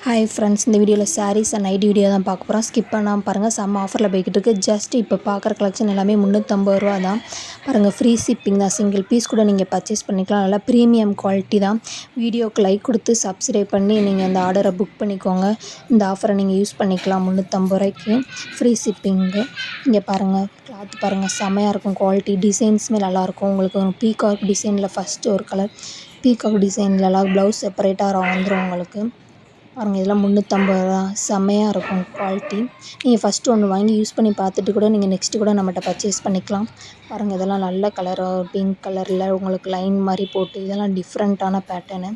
Hi friends, இந்த வீடியோவில் saris and nightie video தான் பார்க்க போகிறோம். ஸ்கிப் பண்ணாமல் பாருங்கள். செம்ம ஆஃபரில் போய்கிட்டு இருக்குது. ஜஸ்ட் இப்போ பார்க்குற கலெக்ஷன் எல்லாமே 350 ரூபா தான். பாருங்கள், ஃப்ரீ ஷிப்பிங் தான். சிங்கிள் பீஸ் கூட நீங்கள் பர்ச்சேஸ் பண்ணிக்கலாம். நல்லா ப்ரீமியம் குவாலிட்டி தான். வீடியோக்கு லைக் கொடுத்து சப்ஸ்கிரைப் பண்ணி நீங்கள் அந்த ஆர்டரை புக் பண்ணிக்கோங்க. இந்த ஆஃபரை நீங்கள் யூஸ் பண்ணிக்கலாம். 350 ரூபாய்க்கு ஃப்ரீ ஷிப்பிங்கு. இங்கே பாருங்கள், கிளாத் பாருங்கள், செம்மையாக இருக்கும். குவாலிட்டி டிசைன்ஸுமே நல்லாயிருக்கும். உங்களுக்கு ஒரு பீகாக் டிசைனில் ஃபஸ்ட்டு ஒரு கலர் பீகாக் டிசைன்லலாம் ப்ளவுஸ் செப்பரேட்டாக வந்துடும் உங்களுக்கு. பாருங்கள், இதெல்லாம் 350 ரூபா. செம்மையாக இருக்கும் குவாலிட்டி. நீங்கள் ஃபஸ்ட்டு ஒன்று வாங்கி யூஸ் பண்ணி பார்த்துட்டு கூட நீங்கள் நெக்ஸ்ட்டு கூட நம்மகிட்ட பர்ச்சேஸ் பண்ணிக்கலாம். பாருங்கள், இதெல்லாம் நல்ல கலரு, பிங்க் கலரில் உங்களுக்கு லைன் மாதிரி போட்டு, இதெல்லாம் டிஃப்ரெண்ட்டான பேட்டர்னு.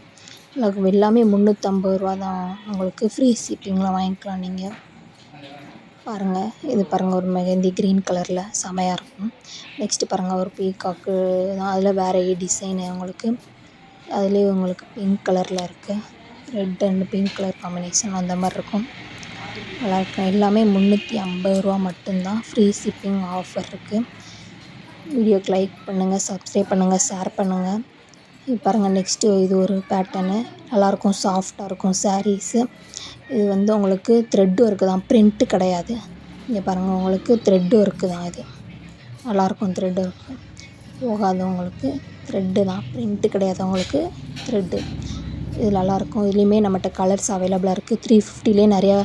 உங்களுக்கு எல்லாமே 350 ரூபா தான். உங்களுக்கு ஃப்ரீ ஷிப்பிங்கில் வாங்கிக்கலாம் நீங்கள். பாருங்கள், இது பாருங்கள், ஒரு மெஹந்தி க்ரீன் கலரில் செமையாக இருக்கும். நெக்ஸ்ட்டு பாருங்கள், ஒரு பீகாக்கு தான். அதில் வேறு டிசைனு உங்களுக்கு. அதுலேயே உங்களுக்கு பிங்க் கலரில் இருக்குது. Red and pink colour combination அந்த மாதிரி இருக்கும். நல்லாயிருக்கும். எல்லாமே 350 ரூபா மட்டும்தான். ஃப்ரீ ஷிப்பிங் ஆஃபர் இருக்குது. வீடியோக்கு லைக் பண்ணுங்கள், சப்ஸ்கிரைப் பண்ணுங்கள், ஷேர் பண்ணுங்கள். இது பாருங்கள், நெக்ஸ்ட்டு இது ஒரு பேட்டர்னு. நல்லாயிருக்கும், சாஃப்டாக இருக்கும் சாரீஸு. இது உங்களுக்கு த்ரெட் ஒர்க்கு தான், ப்ரிண்ட்டு கிடையாது. இங்கே பாருங்கள், உங்களுக்கு த்ரெட் ஒர்க்கு தான். இது நல்லாயிருக்கும். த்ரெட் ஒர்க்கு போகாது. உங்களுக்கு த்ரெட்டு தான், ப்ரிண்ட்டு கிடையாது. உங்களுக்கு த்ரெட்டு இது நல்லாயிருக்கும். இதுலேயுமே நம்மகிட்ட கலர்ஸ் அவைலபிளாக இருக்குது. 350லே நிறையா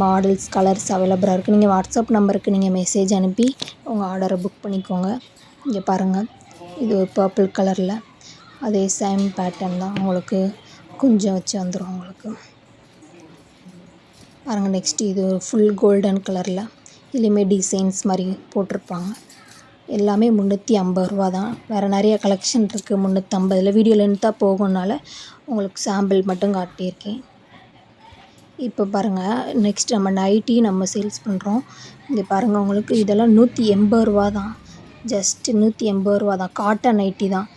மாடல்ஸ் கலர்ஸ் அவைலபிளாக இருக்குது. நீங்கள் வாட்ஸ்அப் நம்பருக்கு நீங்கள் மெசேஜ் அனுப்பி உங்கள் ஆர்டரை புக் பண்ணிக்கோங்க. இங்கே பாருங்கள், இது ஒரு பர்பிள் கலரில் அதே சேம் பேட்டர்ன் தான். உங்களுக்கு கொஞ்சம் வச்சு வந்துடும் உங்களுக்கு. பாருங்கள், நெக்ஸ்ட்டு இது ஒரு ஃபுல் கோல்டன் கலரில். இதுலேயுமே டிசைன்ஸ் மாதிரி போட்டிருப்பாங்க. எல்லாமே 350 ரூபா தான். வேறு நிறைய கலெக்ஷன் இருக்குது. 350 வீடியோ லென்த்தாக போகணுனால உங்களுக்கு சாம்பிள் மட்டும் காட்டியிருக்கேன். இப்போ பாருங்கள், நெக்ஸ்ட் நம்ம நைட்டி நம்ம சேல்ஸ் பண்ணுறோம். இங்கே பாருங்கள், உங்களுக்கு இதெல்லாம் 180 ரூபா தான். ஜஸ்ட்டு 180 ரூபா தான். காட்டன் நைட்டி தான்.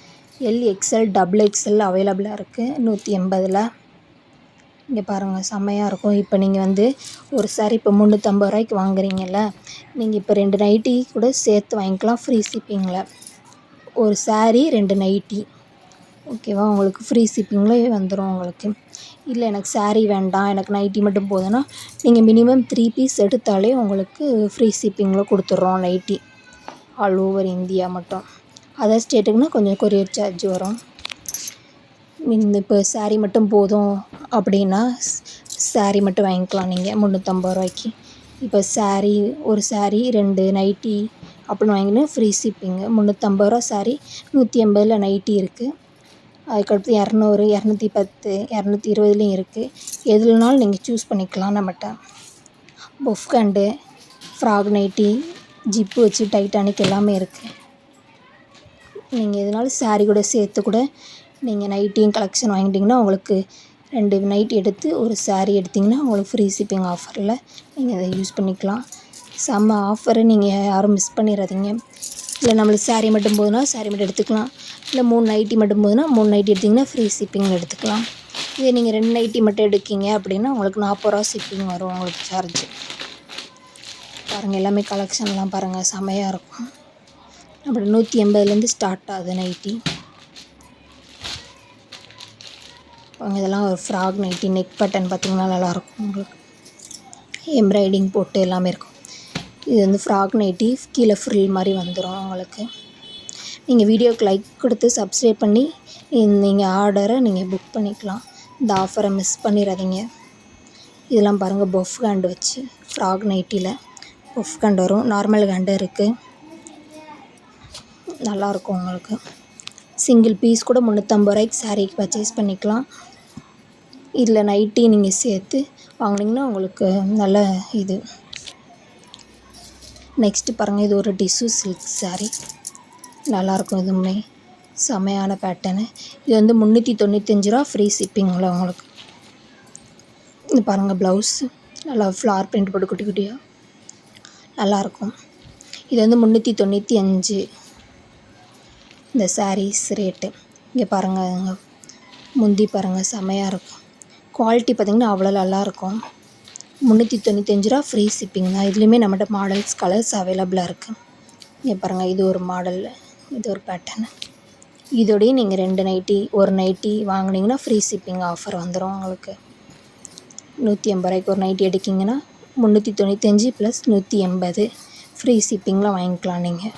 எல்எக்ஸ்எல் XXL அவைலபிளாக இருக்குது 180ல். இங்கே பாருங்கள், செம்மையாக இருக்கும். இப்போ நீங்கள் ஒரு சாரீ இப்போ 350 ரூபாய்க்கு வாங்குறீங்கல்ல, நீங்கள் இப்போ 2 நைட்டி கூட சேர்த்து வாங்கிக்கலாம் ஃப்ரீ ஷிப்பிங்கில். ஒரு சாரீ 2 நைட்டி, ஓகேவா? உங்களுக்கு ஃப்ரீ ஷிப்பிங்கில் வந்துடும் உங்களுக்கு. இல்லை எனக்கு சாரீ வேண்டாம், எனக்கு நைட்டி மட்டும் போதுன்னா நீங்கள் மினிமம் 3 பீஸ் எடுத்தாலே உங்களுக்கு ஃப்ரீ ஷிப்பிங்கில் கொடுத்துட்றோம் நைட்டி. ஆல் ஓவர் இந்தியா மட்டும். அதர் ஸ்டேட்டுக்குன்னா கொஞ்சம் கொரியர் சார்ஜ் வரும். இப்போ சாரீ மட்டும் போதும் அப்படின்னா சாரீ மட்டும் வாங்கிக்கலாம் நீங்கள் 350 ரூபாய்க்கு. இப்போ ஒரு சாரீ 2 நைட்டி அப்படின்னு வாங்கினா ஃப்ரீ ஷிப்பிங்கு. 350 ரூபா சாரீ, 180ல் நைட்டி இருக்குது. அதுக்கடுத்து 200, 210, 220லையும் இருக்குது. எதுலனாலும் நீங்கள் சூஸ் பண்ணிக்கலாம். நம்மகிட்ட puff hand, frock nightie, zip வச்சு டைட்டானிக் எல்லாமே இருக்குது. நீங்கள் எதுனாலும் சாரீ கூட சேர்த்து கூட நீங்கள் நைட்டியும் கலெக்ஷன் வாங்கிட்டிங்கன்னா உங்களுக்கு 2 நைட்டி எடுத்து ஒரு சாரீ எடுத்திங்கன்னா உங்களுக்கு ஃப்ரீ ஷிப்பிங் ஆஃபரில் நீங்கள் அதை யூஸ் பண்ணிக்கலாம். செம்ம ஆஃபரை நீங்கள் யாரும் மிஸ் பண்ணிடாதீங்க. இல்லை நம்மளுக்கு சாரீ மட்டும் போதுன்னா சாரீ மட்டும் எடுத்துக்கலாம். இல்லை 3 நைட்டி மட்டும் போதுன்னா 3 நைட்டி எடுத்திங்கன்னா ஃப்ரீ ஷிப்பிங்கில் எடுத்துக்கலாம். இதே நீங்கள் 2 நைட்டி மட்டும் எடுக்கீங்க அப்படின்னா உங்களுக்கு 40 ரூபா ஷிப்பிங் வரும் உங்களுக்கு சார்ஜ். பாருங்கள், எல்லாமே கலெக்ஷன்லாம் பாருங்கள், செம்மையாக இருக்கும். அப்படி 180லேருந்து ஸ்டார்ட் ஆகுது நைட்டி. இதெல்லாம் ஒரு ஃப்ராக் நைட்டி. நெக் பட்டன் பார்த்திங்கன்னா நல்லாயிருக்கும். உங்களுக்கு எம்ப்ராய்டிங் போட்டு எல்லாமே இருக்கும். இது ஃப்ராக் நைட்டி. கீழே ஃப்ரில் மாதிரி வந்துடும் உங்களுக்கு. நீங்கள் வீடியோக்கு லைக் கொடுத்து சப்ஸ்கிரைப் பண்ணி நீங்கள் ஆர்டரை நீங்கள் புக் பண்ணிக்கலாம். இந்த ஆஃபரை மிஸ் பண்ணிடாதீங்க. இதெல்லாம் பாருங்கள், பஃப் ஹேண்டு வச்சு ஃப்ராக் நைட்டியில் பஃப் ஹேண்டு வரும். நார்மல் ஹேண்டு இருக்குது. நல்லாயிருக்கும் உங்களுக்கு. சிங்கிள் பீஸ் கூட 350 ரூபாய்க்கு சாரீக்கு பர்ச்சேஸ் பண்ணிக்கலாம். இதில் நைட்டி நீங்கள் சேர்த்து வாங்கினீங்கன்னா உங்களுக்கு நல்ல இது. நெக்ஸ்ட்டு பாருங்கள், இது ஒரு டிஷ்யூ சில்க் சாரீ. நல்லாயிருக்கும். இதுவுமே செமையான பேட்டர்னு. இது 395 ரூபா ஃப்ரீ ஷிப்பிங்கில் உங்களுக்கு. இது பாருங்கள், ப்ளவுஸு நல்லா ஃப்ளார் பிரிண்ட் போட்டு குட்டி குட்டியாக நல்லாயிருக்கும். இது 395 இந்த சாரீஸ் ரேட்டு. இங்கே பாருங்கள், முந்தி பாருங்கள், செமையாக இருக்கும். குவாலிட்டி பார்த்திங்கன்னா அவ்வளோ நல்லாயிருக்கும். 395 ரூபா ஃப்ரீ ஷிப்பிங் தான். இதுலேயுமே நம்மகிட்ட மாடல்ஸ் கலர்ஸ் அவைலபிளாக இருக்குது. இங்கே பாருங்கள், இது ஒரு மாடல், இது ஒரு பேட்டர்னு. இதோடய நீங்கள் 2 நைட்டி ஒரு நைட்டி வாங்கினீங்கன்னா ஃப்ரீ ஷிப்பிங் ஆஃபர் வந்துடும் உங்களுக்கு. ரூ. 180 ஒரு நைட்டி எடுக்கிங்கன்னா 395 + 180 ஃப்ரீ ஷிப்பிங்கில் வாங்கிக்கலாம் நீங்கள்.